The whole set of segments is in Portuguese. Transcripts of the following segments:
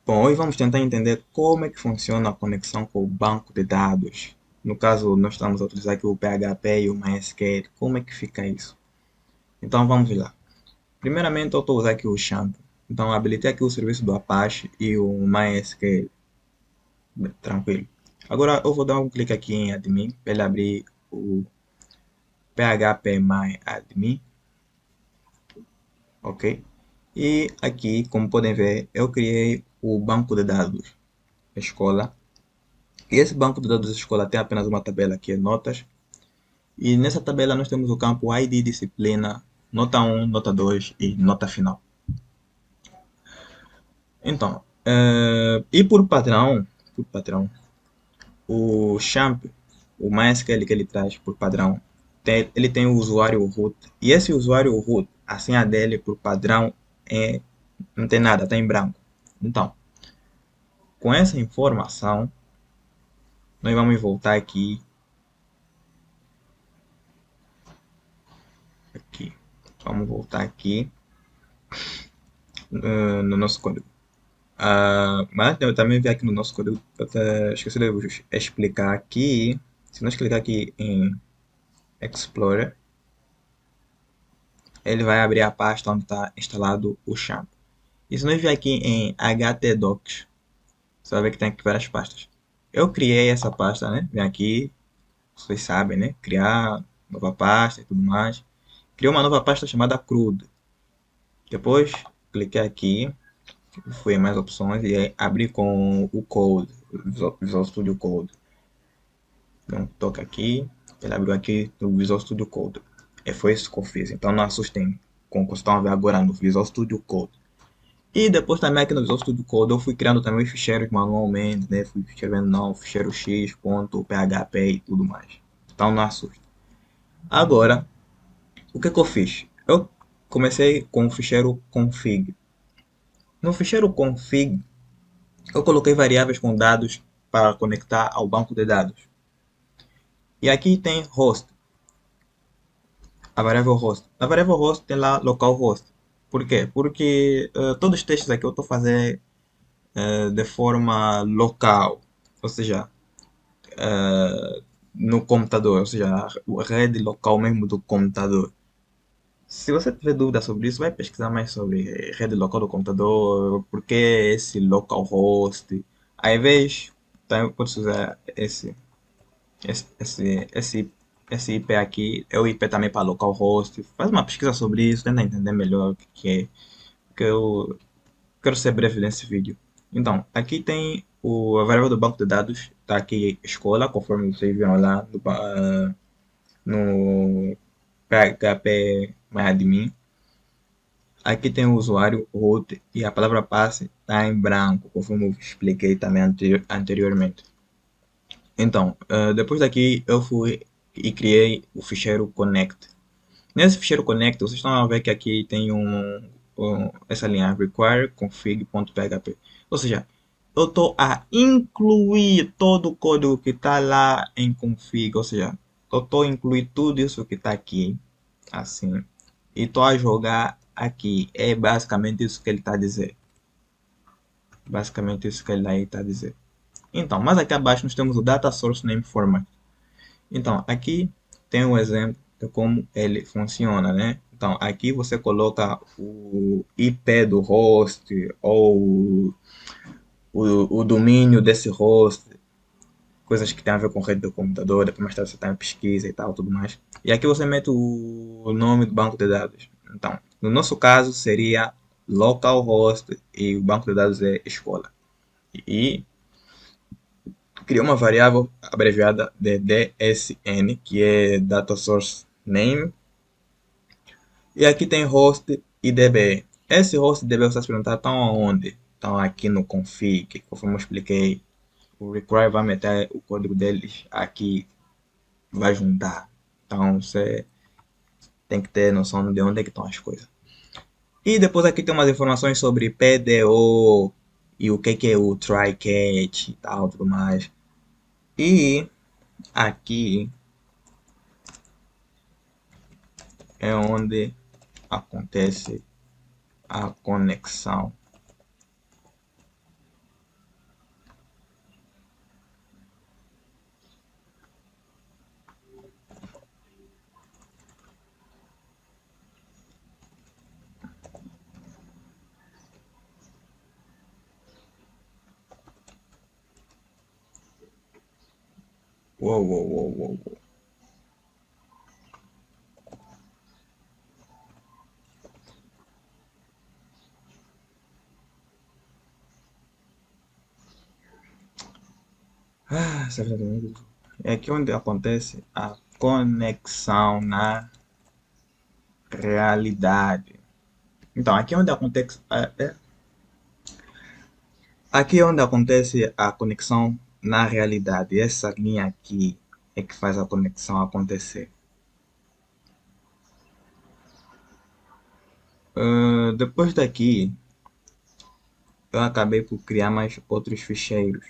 Bom, hoje vamos tentar entender como é que funciona a conexão com o banco de dados. No caso, nós estamos a utilizar aqui o PHP e o MySQL. Como é que fica isso? Então vamos lá. Primeiramente, eu estou a usar aqui o Champ. Então, habilitei aqui o serviço do Apache e o MySQL. Tranquilo. Agora, eu vou dar um clique aqui em Admin para ele abrir o PHP MyAdmin. Ok? E aqui, como podem ver, eu criei o banco de dados escola. E esse banco de dados da escola tem apenas uma tabela que é notas. E nessa tabela nós temos o campo ID disciplina, nota 1, nota 2 e nota final. Então, e por padrão, o champ, o MySQL que ele traz por padrão, ele tem o usuário root. E esse usuário root, a senha dele por padrão não tem nada, está em branco. Então, com essa informação, nós vamos voltar aqui. Vamos voltar aqui no nosso código. Mas eu também vi aqui no nosso código, eu até esqueci de vos explicar aqui. Se nós clicar aqui em Explorer, ele vai abrir a pasta onde está instalado o Champ. E se nós vier aqui em htdocs, você vai ver que tem aqui várias pastas. Eu criei essa pasta, né? Vem aqui, vocês sabem, né? Criar nova pasta e tudo mais. Criei uma nova pasta chamada CRUD. Depois, cliquei aqui, fui em mais opções e aí abri com o Code, Visual Studio Code. Então, toca aqui, ele abriu aqui no Visual Studio Code. E foi isso que eu fiz. Então não assustem com o que vocês estão a ver agora no Visual Studio Code. E depois também aqui no Visual Studio Code eu fui criando também os ficheiros manualmente, né? Fui escrevendo não, ficheiro x, ponto, php e tudo mais. Então não assustem. Agora, o que eu fiz? Eu comecei com o ficheiro config. No ficheiro config, eu coloquei variáveis com dados para conectar ao banco de dados. E aqui tem host. A variável host. A variável host tem lá localhost. Por quê? Porque todos os testes aqui eu estou fazendo de forma local, ou seja, no computador, ou seja, a rede local mesmo do computador. Se você tiver dúvida sobre isso, vai pesquisar mais sobre rede local do computador, por que esse localhost. Ao invés, também pode usar esse, esse, esse, esse IP aqui é o IP também para localhost. Faz uma pesquisa sobre isso, tenta entender melhor o que é. Que eu quero ser breve nesse vídeo. Então, aqui tem a variável do banco de dados, está aqui escola, conforme vocês viram lá no PHP MyAdmin. Aqui tem o usuário root e a palavra passe está em branco, conforme eu expliquei também anteriormente. Então, depois daqui eu fui e criei o ficheiro connect. Nesse ficheiro connect, vocês estão a ver que aqui tem essa linha require config.php. Ou seja, eu estou a incluir todo o código que está lá em config. Ou seja, eu estou a incluir tudo isso que está aqui, assim, e estou a jogar aqui. É basicamente isso que ele está a dizer. Basicamente isso que ele aí está a dizer. Então, mais aqui abaixo nós temos o Data Source Name Format. Então, aqui tem um exemplo de como ele funciona, né? Então, aqui você coloca o IP do host ou o domínio desse host, coisas que tem a ver com rede do computador, depois mais tarde você está em pesquisa e tal, tudo mais. E aqui você mete o nome do banco de dados. Então, no nosso caso seria localhost e o banco de dados é escola. E criou uma variável abreviada de DSN, que é Data Source Name. E aqui tem host e DB. Esse host e DB você se perguntar estão aonde? Estão aqui no config, conforme eu expliquei. O require vai meter o código deles aqui, vai juntar. Então você tem que ter noção de onde é que estão as coisas. E depois aqui tem umas informações sobre PDO e o que é o try catch e tal, tudo mais. E aqui é onde acontece a conexão Uou, uou, uou, uou, uou. Ah, é aqui onde acontece a conexão na realidade. Então, aqui é onde acontece a conexão na realidade. Essa linha aqui é que faz a conexão acontecer. Depois daqui, eu acabei por criar mais outros ficheiros.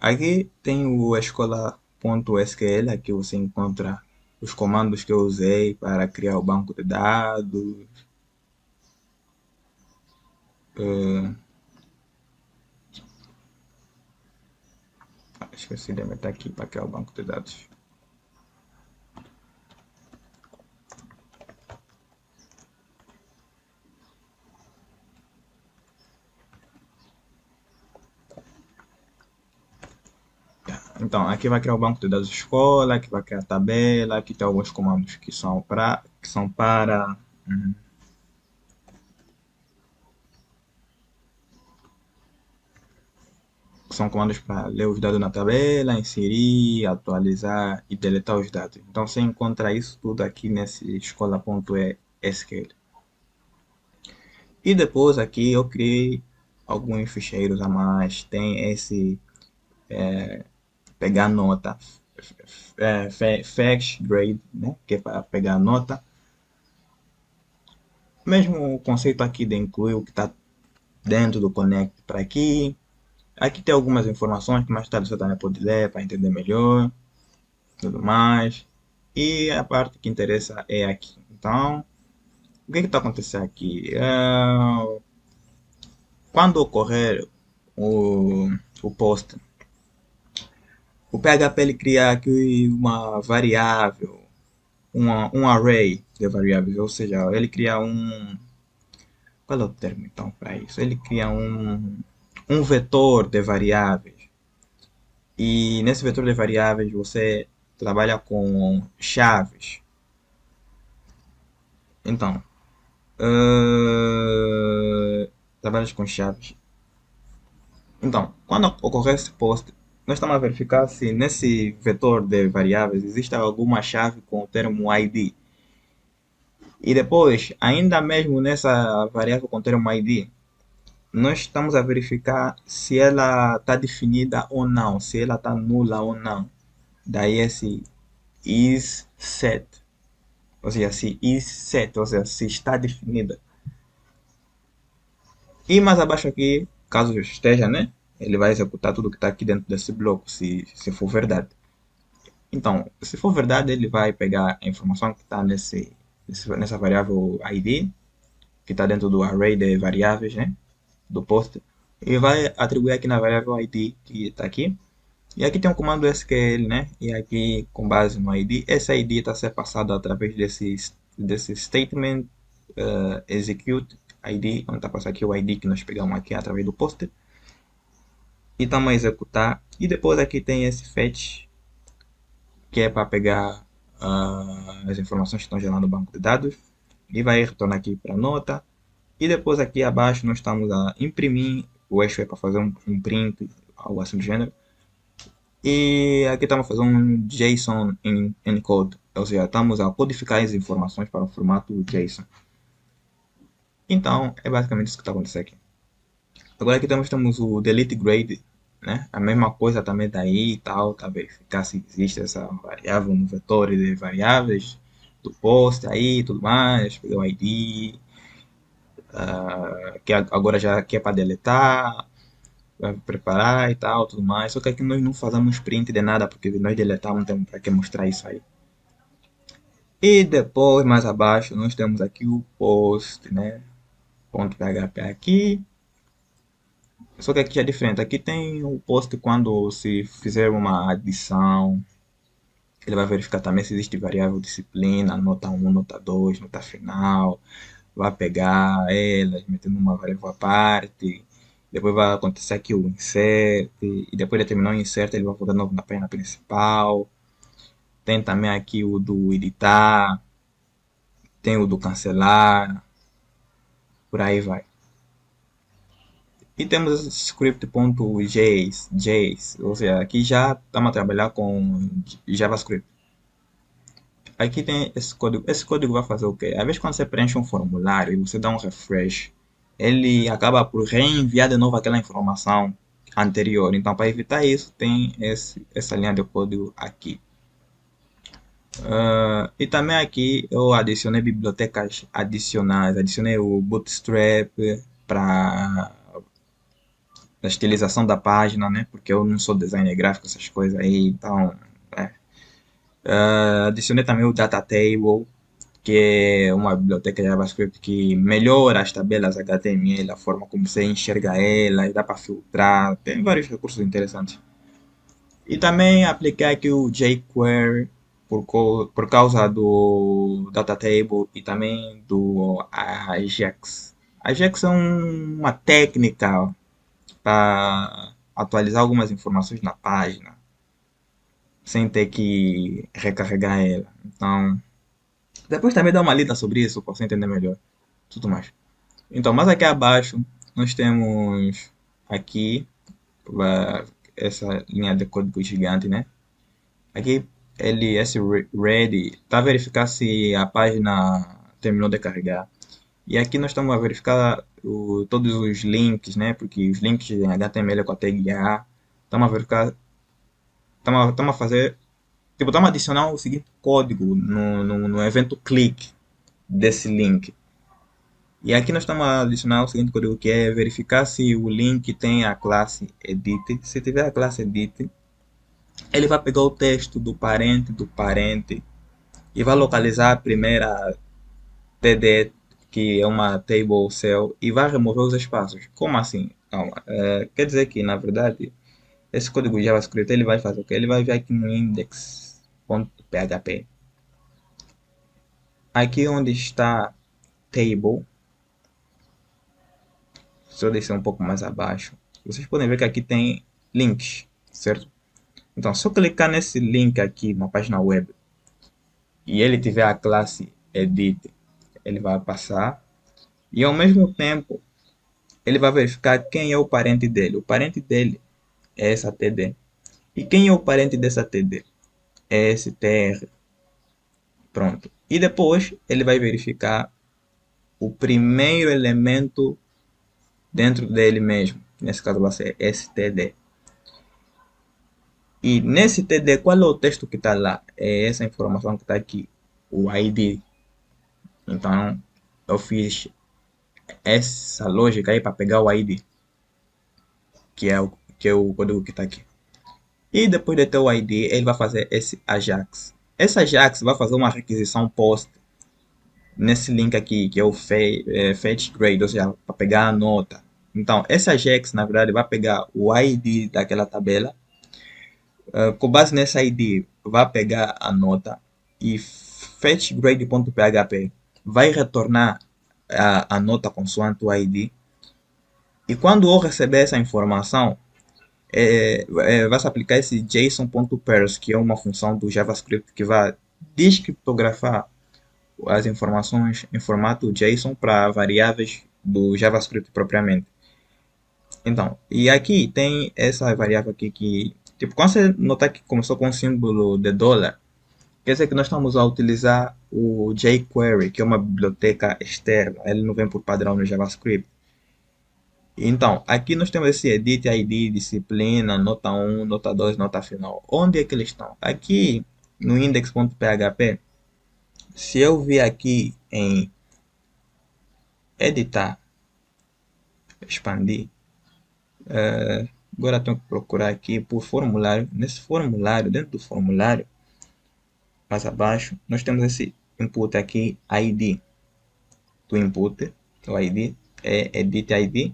Aqui tem o escola.sql, aqui você encontra os comandos que eu usei para criar o banco de dados. eh, Esqueci de meter aqui para criar o banco de dados. Então, aqui vai criar o banco de dados escola, aqui vai criar a tabela, aqui tem alguns comandos que são para hum, que são comandos para ler os dados na tabela, inserir, atualizar e deletar os dados. Então você encontra isso tudo aqui nesse escola.sql. E depois aqui eu criei alguns ficheiros a mais. Tem esse pegar nota, fetch grade, né? Que é para pegar nota. Mesmo o conceito aqui de incluir o que está dentro do Connect para aqui. Aqui tem algumas informações que mais tarde você também pode ler para entender melhor, tudo mais. E a parte que interessa é aqui. Então, o que está acontecendo aqui? Quando ocorrer o, o post, o PHP ele cria aqui uma variável, um array de variáveis, ou seja, ele cria um. Qual é o termo então para isso? Ele cria um vetor de variáveis. E nesse vetor de variáveis você trabalha com chaves. Então, trabalhas com chaves. Então, quando ocorrer esse post, nós estamos a verificar se nesse vetor de variáveis existe alguma chave com o termo ID. E depois, ainda mesmo nessa variável com o termo ID, nós estamos a verificar se ela está definida ou não, se ela está nula ou não. Daí esse is set, ou seja, se is set, ou seja, se está definida. E mais abaixo aqui, caso esteja, né? Ele vai executar tudo que está aqui dentro desse bloco, se for verdade. Então, se for verdade, ele vai pegar a informação que está nessa variável ID, que está dentro do array de variáveis, né? Do post, e vai atribuir aqui na variável ID que está aqui. E aqui tem um comando SQL, né? E aqui, com base no ID, esse ID está a ser passado através desse statement execute ID, onde está passando aqui o ID que nós pegamos aqui através do post. E estamos a executar. E depois aqui tem esse fetch, que é para pegar as informações que estão gerando no banco de dados. E vai retornar aqui para a nota. E depois aqui abaixo nós estamos a imprimir o eixo é para fazer um print, algo assim do gênero. E aqui estamos a fazer um JSON encode, ou seja, estamos a codificar as informações para o formato JSON. Então, é basicamente isso que está acontecendo aqui. Agora aqui temos o delete grade, né? A mesma coisa também daí e tal, tá verificar se existe essa variável no vetor de variáveis do post aí, tudo mais, pegar o ID, que agora já que é para deletar, vai preparar e tal, tudo mais. Só que aqui nós não fazemos print de nada, porque nós deletamos, não temos para que mostrar isso aí. E depois, mais abaixo, nós temos aqui o post, né? Ponto .php aqui. Só que aqui é diferente. Aqui tem o post quando se fizer uma adição. Ele vai verificar também se existe variável disciplina, nota 1, nota 2, nota final. Vai pegar elas, metendo uma variável à parte. Depois vai acontecer aqui o insert. E depois de terminar o insert, ele vai voltar de novo na página principal. Tem também aqui o do editar. Tem o do cancelar. Por aí vai. E temos script.js, ou seja, aqui já estamos a trabalhar com JavaScript. Aqui tem esse código vai fazer o quê? Às vezes quando você preenche um formulário e você dá um refresh, ele acaba por reenviar de novo aquela informação anterior. Então, para evitar isso, tem essa linha de código aqui. E também aqui eu adicionei bibliotecas adicionais, adicionei o Bootstrap para a estilização da página, né? Porque eu não sou designer gráfico, essas coisas aí, então. É. Adicionei também o Data Table, que é uma biblioteca JavaScript que melhora as tabelas HTML, a forma como você enxerga elas, dá para filtrar, tem vários recursos interessantes. E também apliquei aqui o jQuery por causa do Data Table e também do Ajax. Ajax é uma técnica para atualizar algumas informações na página sem ter que recarregar ela. Então, depois também dá uma lida sobre isso para você entender melhor. Tudo mais. Então, mais aqui abaixo, nós temos aqui essa linha de código gigante, né? Aqui, esse ready, está a verificar se a página terminou de carregar. E aqui nós estamos a verificar todos os links, né? Porque os links em HTML com a tag A, estamos a verificar, estamos a fazer, tipo, estamos a adicionar o seguinte código no evento click desse link. E aqui nós estamos a adicionar o seguinte código que é verificar se o link tem a classe edit. Se tiver a classe edit, ele vai pegar o texto do parente e vai localizar a primeira TD, que é uma table cell, e vai remover os espaços. Como assim? Calma. Quer dizer que, na verdade, esse código JavaScript ele vai fazer o quê? Ele vai vir aqui no index.php. Aqui onde está table, se eu descer um pouco mais abaixo, vocês podem ver que aqui tem links, certo? Então, se eu clicar nesse link aqui na página web e ele tiver a classe edit, ele vai passar e ao mesmo tempo ele vai verificar quem é o parente dele. O parente dele é essa TD. E quem é o parente dessa TD? É esse TR. Pronto. E depois ele vai verificar o primeiro elemento dentro dele mesmo. Nesse caso vai ser std. E nesse TD, qual é o texto que está lá? É essa informação que está aqui, o ID. Então, eu fiz essa lógica aí para pegar o ID, que é o código que está aqui. E depois de ter o ID, ele vai fazer esse Ajax. Esse Ajax vai fazer uma requisição post nesse link aqui, que é o fetch grade, ou seja, para pegar a nota. Então, esse Ajax, na verdade, vai pegar o ID daquela tabela. Com base nesse ID, vai pegar a nota e fetchGrade.php vai retornar a nota consoante o ID. E quando eu receber essa informação, vai se aplicar esse JSON.parse, que é uma função do JavaScript que vai descriptografar as informações em formato JSON para variáveis do JavaScript propriamente. Então, e aqui tem essa variável aqui que, tipo, quando você notar que começou com o símbolo de dólar, quer dizer que nós estamos a utilizar o jQuery, que é uma biblioteca externa, ele não vem por padrão no JavaScript. Então, aqui nós temos esse edit ID, disciplina, nota 1, nota 2, nota final. Onde é que eles estão? Aqui no index.php, se eu vir aqui em editar, expandir, agora tenho que procurar aqui por formulário. Nesse formulário, dentro do formulário, mais abaixo, nós temos esse input aqui, ID do input, o ID é edit ID.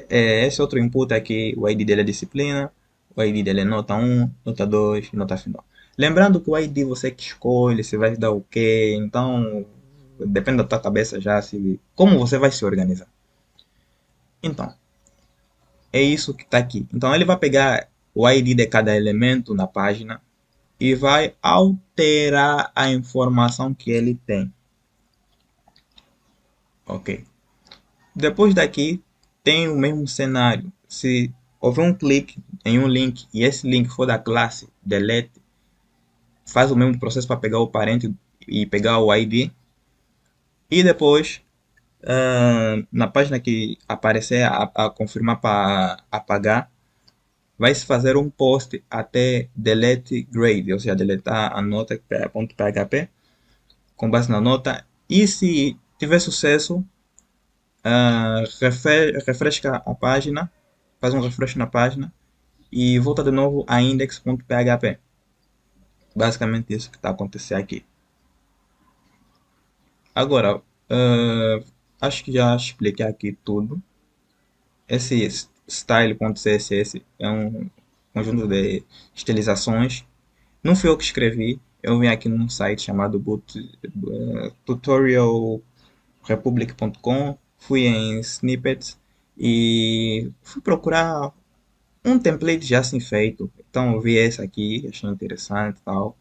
Esse outro input aqui, o ID dele é disciplina, o ID dele é nota 1, nota 2, nota final. Lembrando que o ID você que escolhe, se vai dar o quê, então depende da tua cabeça já, como você vai se organizar. Então, É isso que está aqui. Então ele vai pegar o ID de cada elemento na página e vai alterar a informação que ele tem. Ok. Depois daqui tem o mesmo cenário. Se houver um clique em um link e esse link for da classe delete, faz o mesmo processo para pegar o parente e pegar o ID. E depois, na página que aparecer a confirmar para apagar, vai se fazer um post até delete grade, ou seja, deletar a nota .php com base na nota. E se tiver sucesso, refresca a página, faz um refresh na página e volta de novo a index.php. Basicamente isso que está acontecendo aqui. Agora, acho que já expliquei aqui tudo. Esse style.css é um conjunto de estilizações. Não fui eu que escrevi. Eu vim aqui num site chamado tutorialrepublic.com, fui em snippets e fui procurar um template já assim feito. Então eu vi esse aqui, achei interessante e tal.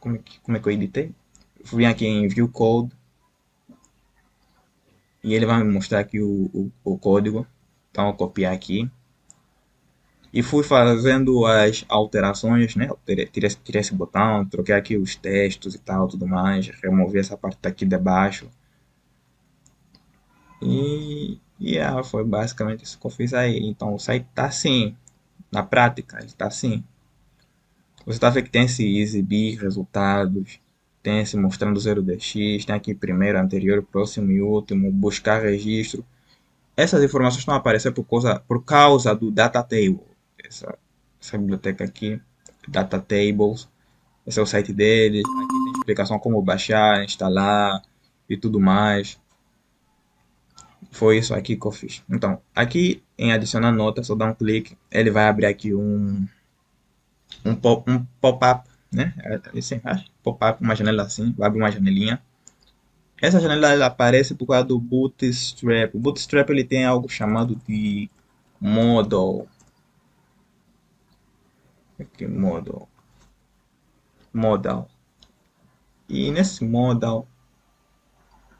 Como é que eu editei? Vim aqui em View Code e ele vai me mostrar aqui o código. Então eu copiar aqui. E fui fazendo as alterações, né? Tirei esse botão, troquei aqui os textos e tal, tudo mais. Removi essa parte daqui de baixo. E foi basicamente isso que eu fiz aí. Então o site tá assim. Na prática, ele tá assim. Você tá vendo que tem esse exibir resultados, tem esse mostrando 0dx, tem aqui primeiro, anterior, próximo e último, buscar registro. Essas informações estão aparecendo por causa do data table. Essa biblioteca aqui, data tables. Esse é o site deles. Aqui tem explicação como baixar, instalar e tudo mais. Foi isso aqui que eu fiz. Então, aqui em adicionar nota, só dá um clique, ele vai abrir aqui um pop-up, né? Assim, pop-up, uma janela assim, vai abrir uma janelinha. Essa janela ela aparece por causa do Bootstrap. O Bootstrap ele tem algo chamado de modal. Aqui, modal. E nesse modal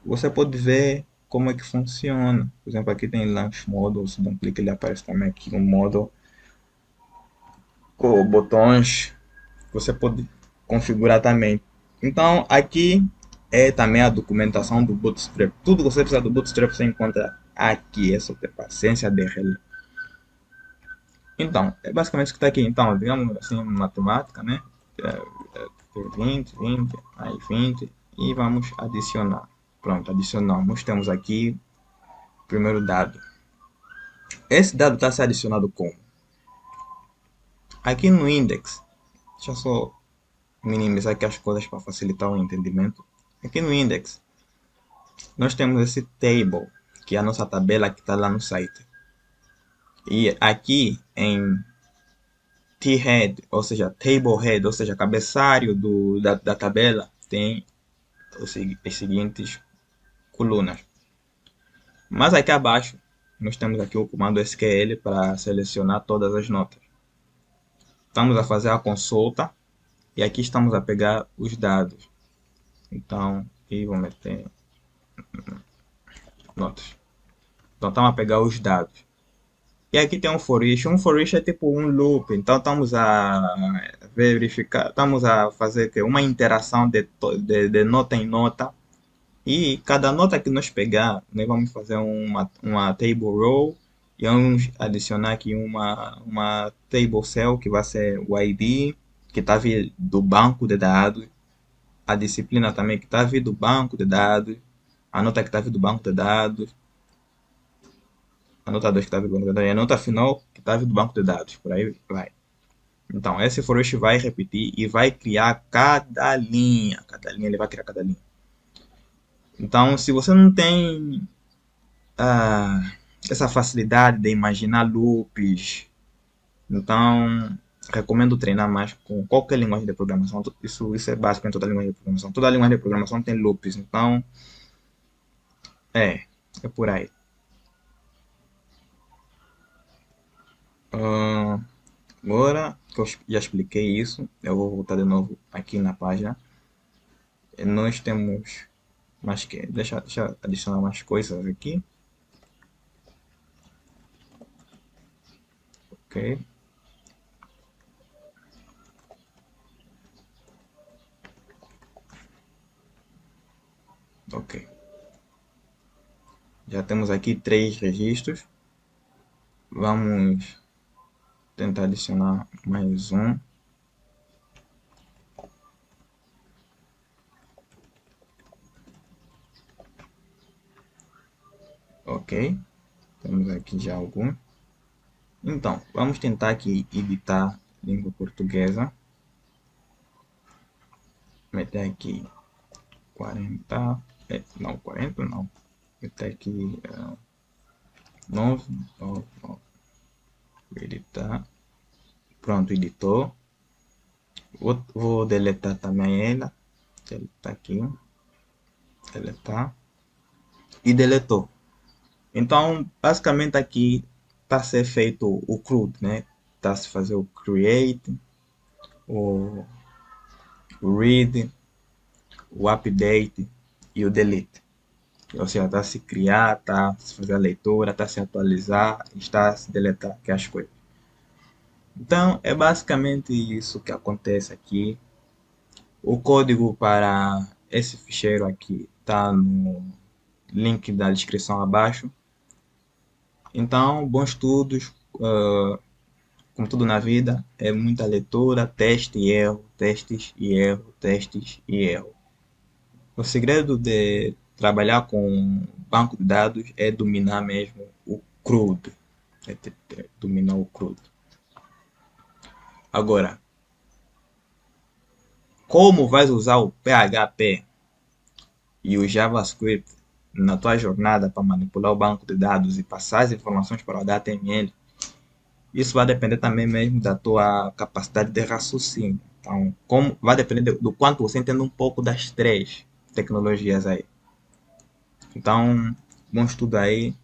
você pode ver como é que funciona. Por exemplo, aqui tem Launch Model, se dá um clique ele aparece também aqui no modal com botões que você pode configurar também. Então aqui é também a documentação do Bootstrap. Tudo que você precisa do Bootstrap você encontra aqui. É só ter paciência de reler. Então, é basicamente o que está aqui. Então, digamos assim, matemática, né? É, 20, 20, aí 20 e vamos adicionar. Pronto, adicionamos. Temos aqui o primeiro dado. Esse dado está se adicionado como? Aqui no index, deixa eu só minimizar aqui as coisas para facilitar o entendimento. Aqui no index, nós temos esse table, que é a nossa tabela que está lá no site. E aqui em T-head, ou seja, table head, ou seja, cabeçalho da tabela, tem as seguintes colunas. Mas aqui abaixo, nós temos aqui o comando SQL para selecionar todas as notas. Estamos a fazer a consulta e aqui estamos a pegar os dados. Então, aqui vou meter notas. Então, estamos a pegar os dados. E aqui tem um for each. Um for each é tipo um loop. Então, estamos a verificar, estamos a fazer uma interação de nota em nota. E cada nota que nós pegar, nós vamos fazer uma table row e vamos adicionar aqui uma table cell que vai ser o ID, que está vindo do banco de dados, a disciplina também que está vindo do banco de dados, a nota que está vindo do banco de dados, a nota 2 que está vindo do banco de dados e a nota final que está vindo do banco de dados, por aí vai. Então, esse for each vai repetir e vai criar cada linha ele vai criar cada linha. Então, se você não tem essa facilidade de imaginar loops. Então, recomendo treinar mais com qualquer linguagem de programação. Isso é básico em toda linguagem de programação. Toda linguagem de programação tem loops. Então, é por aí. Ah, agora que eu já expliquei isso, eu vou voltar de novo aqui na página. E nós temos mais que. Deixa adicionar mais coisas aqui. Ok, ok. Já temos aqui três registros. Vamos tentar adicionar mais um. Ok, temos aqui já algum. Então, vamos tentar aqui editar língua portuguesa. Meter aqui 40. Não, 40 não. Meter aqui 9. Editar. Pronto, editou. Vou deletar também ela. Deletar aqui. Deletar. E deletou. Então, basicamente aqui está a ser feito o CRUD, né? Está a se fazer o create, o read, o update e o delete. Ou seja, está a se criar, está a se fazer a leitura, está a se atualizar, está a se deletar que é as coisas. Então, é basicamente isso que acontece aqui. O código para esse ficheiro aqui está no link da descrição abaixo. Então, bons estudos. Como tudo na vida, é muita leitura, teste e erro, testes e erro, testes e erro. O segredo de trabalhar com banco de dados é dominar mesmo o crudo. Dominar o crudo. Agora, como vais usar o PHP e o JavaScript na tua jornada para manipular o banco de dados e passar as informações para o HTML, isso vai depender também mesmo da tua capacidade de raciocínio. Então, como vai depender do quanto você entende um pouco das três tecnologias aí. Então, bom estudo aí.